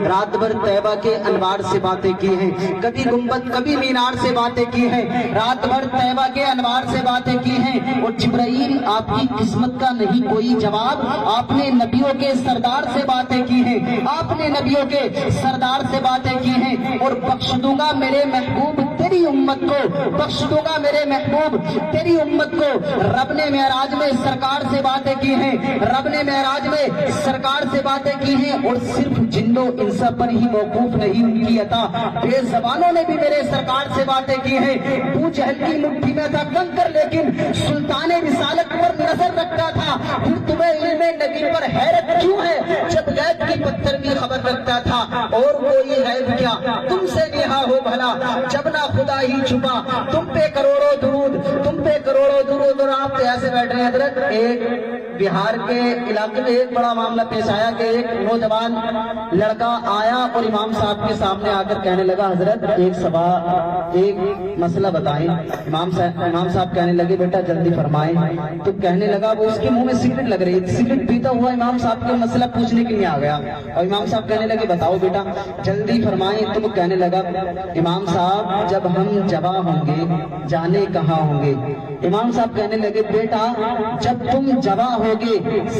رات بھر طیبہ کے انوار سے باتیں کی ہیں، کبھی گنبد کبھی مینار سے باتیں کی ہیں، رات بھر طیبہ کے انوار سے باتیں کی ہیں۔ اور جبرائیل آپ کی قسمت کا نہیں کوئی جواب، آپ نے نبیوں کے سردار سے باتیں کی ہیں، آپ نے نبیوں کے سردار سے باتیں کی ہیں۔ اور بخش دوں گا میرے محبوب تیری امت کو، بخش دوں گا میرے محبوب تیری امت کو۔ رب نے معراج میں سرکار سے باتیں کی ہیں، رب نے معراج میں سرکار سے باتیں کی ہیں۔ اور صرف جنوں انس پر ہی موقوف نہیں ان کی عطا، بے زبانوں نے بھی میرے سرکار سے باتیں کی ہیں۔ ابو جہل کی مٹھی میں تھا کنکر لیکن سلطان رسالت پر نظر رکھتا تھا۔ پھر تمہیں علم نبی پر حیرت کیوں ہے جب غیب کی پتھر بھی خبر رکھتا تھا؟ اور کوئی غیب کیا تم سے نہا ہو بھلا، جب نہ خدا ہی چھپا تم پہ کروڑوں درود، تم پہ کروڑوں درود۔ اور آپ ایسے بیٹھ رہے ہیں حضرت، ایک بہار کے علاقے میں ایک بڑا معاملہ پیش آیا کہ ایک نوجوان لڑکا آیا اور امام صاحب کے سامنے آ کر کہنے لگا حضرت ایک مسئلہ بتائیں۔ امام صاحب کہنے لگے بیٹا جلدی فرمائیں۔ تو کہنے لگا وہ اس کے منہ میں سگریٹ لگ رہی تھی، سگریٹ پیتا ہوا امام صاحب کے مسئلہ پوچھنے کے لیے آ گیا اور امام صاحب کہنے لگے بتاؤ بیٹا جلدی فرمائیں۔ تو وہ کہنے لگا امام صاحب جب ہم جوان ہوں گے جانے کہاں ہوں گے؟ امام صاحب کہنے لگے بیٹا جب تم جوان ہوگے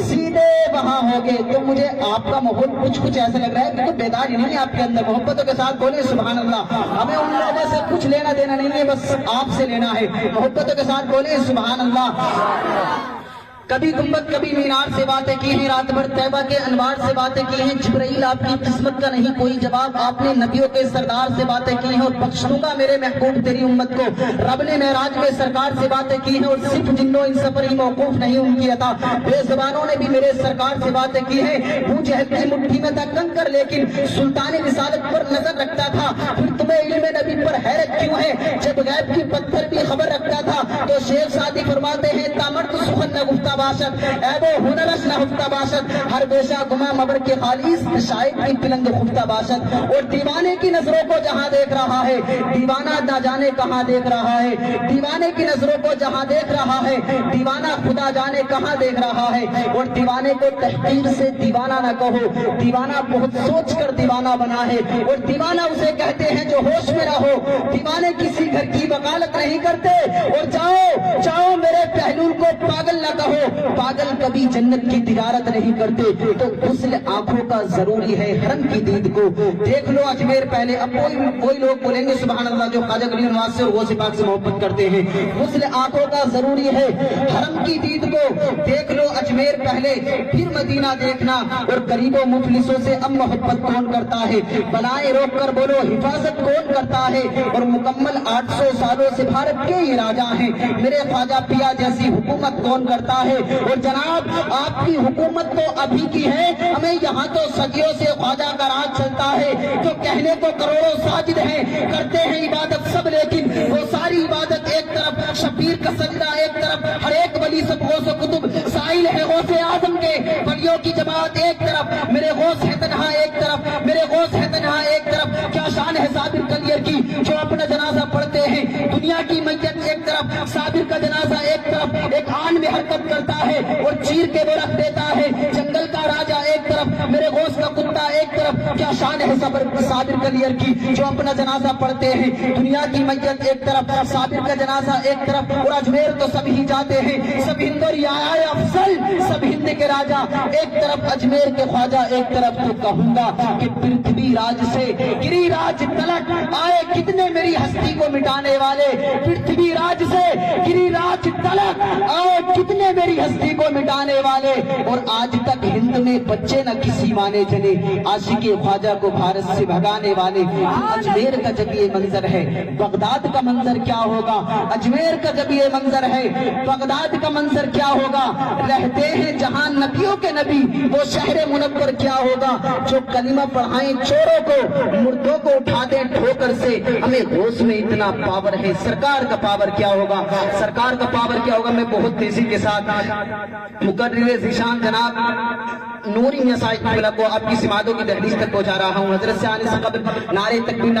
سیدھے وہاں ہوگے۔ تو مجھے آپ کا ماحول کچھ ایسا لگ رہا ہے کہ بیداری نہیں ہے آپ کے اندر۔ محبتوں کے ساتھ بولے سبحان اللہ۔ ہمیں ان لوگوں سے کچھ لینا دینا نہیں ہے، بس آپ سے لینا ہے۔ محبتوں کے ساتھ بولے سبحان اللہ۔ کبھی گنبد کبھی مینار سے باتیں کی ہیں، رات بھر طیبہ کے انوار سے باتیں کی ہیں۔ جبرائیل آپ کی قسمت کا نہیں کوئی جواب، آپ نے نبیوں کے سردار سے باتیں کی ہیں۔ اور بخش دوں گا میرے محبوب تیری امت کو، رب نے معراج میں سرکار سے باتیں کی ہیں۔ اور صرف جنوں انس پر ہی موقوف نہیں ان کی عطا، بے زبانوں نے بھی میرے سرکار سے باتیں کی ہیں۔ ابو جہل کی مٹھی میں تھا کنکر لیکن سلطان رسالت پر نظر رکھتا تھا۔ پھر تمہیں علم نبی پر حیرت کیوں ہے جب غیب کی پتھر بھی خبر رکھتا تھا؟ تو شیخ سعدی فرماتے ہیں تامرد سخن نہ گفتہ باشد، عیب و ہنرش نہ ہفتہ باشد، ہر بیشہ گما مبر کے خالیس شاید کی پلنگ خفتہ باشد۔ اور دیوانے کی نظروں کو جہاں دیکھ رہا ہے دیوانہ نہ جانے کہاں دیکھ رہا ہے، دیوانے کی نظروں کو جہاں دیکھ رہا ہے دیوانہ خدا جانے کہاں دیکھ رہا ہے۔ اور دیوانے کو تحقیر سے دیوانہ نہ کہو، دیوانہ بہت سوچ کر دیوانہ بنا ہے۔ اور دیوانہ اسے کہتے ہیں جو ہوش میں نہ ہو، دیوانے کسی گھر کی وکالت نہیں کرتے۔ اور جاؤ میرے پہلول کو پاگل نہ کہو، پاگل کبھی جنت کی تجارت نہیں کرتے۔ تو غسل آنکھوں کا ضروری ہے حرم کی دید کو دیکھ لو اجمیر پہلے۔ اب کوئی لوگ بولیں گے سبحان اللہ جو خواجہ غریب نواز سے اور غوث پاک سے محبت کرتے ہیں، غسل آنکھوں کا ضروری ہے حرم کی دید کو دیکھ لو اجمیر پہلے پھر مدینہ دیکھنا۔ اور غریبوں مفلسوں سے اب محبت کون کرتا ہے؟ بلائیں روک کر بولو حفاظت کون کرتا ہے؟ اور مکمل 800 سالوں سے بھارت کے یہ راجا ہیں، میرے خواجہ پیا جیسی حکومت کون کرتا ہے؟ اور جناب آپ کی حکومت تو ابھی کی ہے، ہمیں یہاں تو صدیوں سے خواجہ کا راج چلتا ہے۔ جو کہنے کو کروڑوں ساجد ہیں کرتے ہیں عبادت سب، لیکن وہ ساری عبادت ایک طرف، شبیر کا سجدہ ایک طرف، ہر ایک ولی سب غوث و قطب سائل ہے غوث اعظم کے، ولیوں کی جماعت ایک طرف، میرے غوث ہے تنہا ایک طرف، میرے غوث ہے تنہا ایک طرف۔ کیا شان ہے صابر کلیر کی جو اپنا جنازہ پڑھتے ہیں، دنیا کی میت ایک طرف، صابر کا جنازہ ایک طرف، ایک آن میں حرکت کرتا ہے اور چیر کے وہ رکھ دیتا ہے، جنگل کا راجہ ایک طرف، میرے غوث کا کتا ایک طرف۔ کیا شان ہے صابر کلیر کی جو اپنا جنازہ پڑھتے ہیں، دنیا کی میت ایک طرف، صابر کا جنازہ ایک طرف۔ اور اجمیر تو سب ہی جاتے ہیں، سب ہند اور یہ افضل، سب ہند کے راجہ ایک طرف، اجمیر کے خواجہ ایک طرف۔ تو کہوں گا کہ پرتھوی راج سے گری راج تلک آئے کتنے میری ہستی کو مٹانے والے، پرتھوی راج سے گری راج تلک آئے کتنے میری ہستی کو مٹانے والے۔ اور آج تک ہند میں بچے نہ کسی مانے چلے، عاشق خواجہ کو بھارت سے بھگانے والے۔ اجمیر کا جب یہ منظر ہے بغداد کا منظر کیا ہوگا؟ اجمیر کا جب یہ منظر ہے بغداد کا منظر کیا ہوگا؟ رہتے ہیں جہاں نبیوں کے نبی وہ شہر منور کیا ہوگا؟ جو کلمہ پڑھائیں چوروں کو، مردوں کو اٹھا دیں ٹھوکر سے، ہمیں غوث میں اتنا پاور ہے، سرکار کا پاور کیا ہوگا؟ سرکار کا پاور کیا ہوگا؟ میں بہت تیزی کے ساتھ مقرر ذیشان جناب نوری میاں صاحب کو آپ کی سماعتوں کی دہلیز تک پہنچا رہا ہوں۔ حضرت سے آنے سے قبل نعرے تکبیر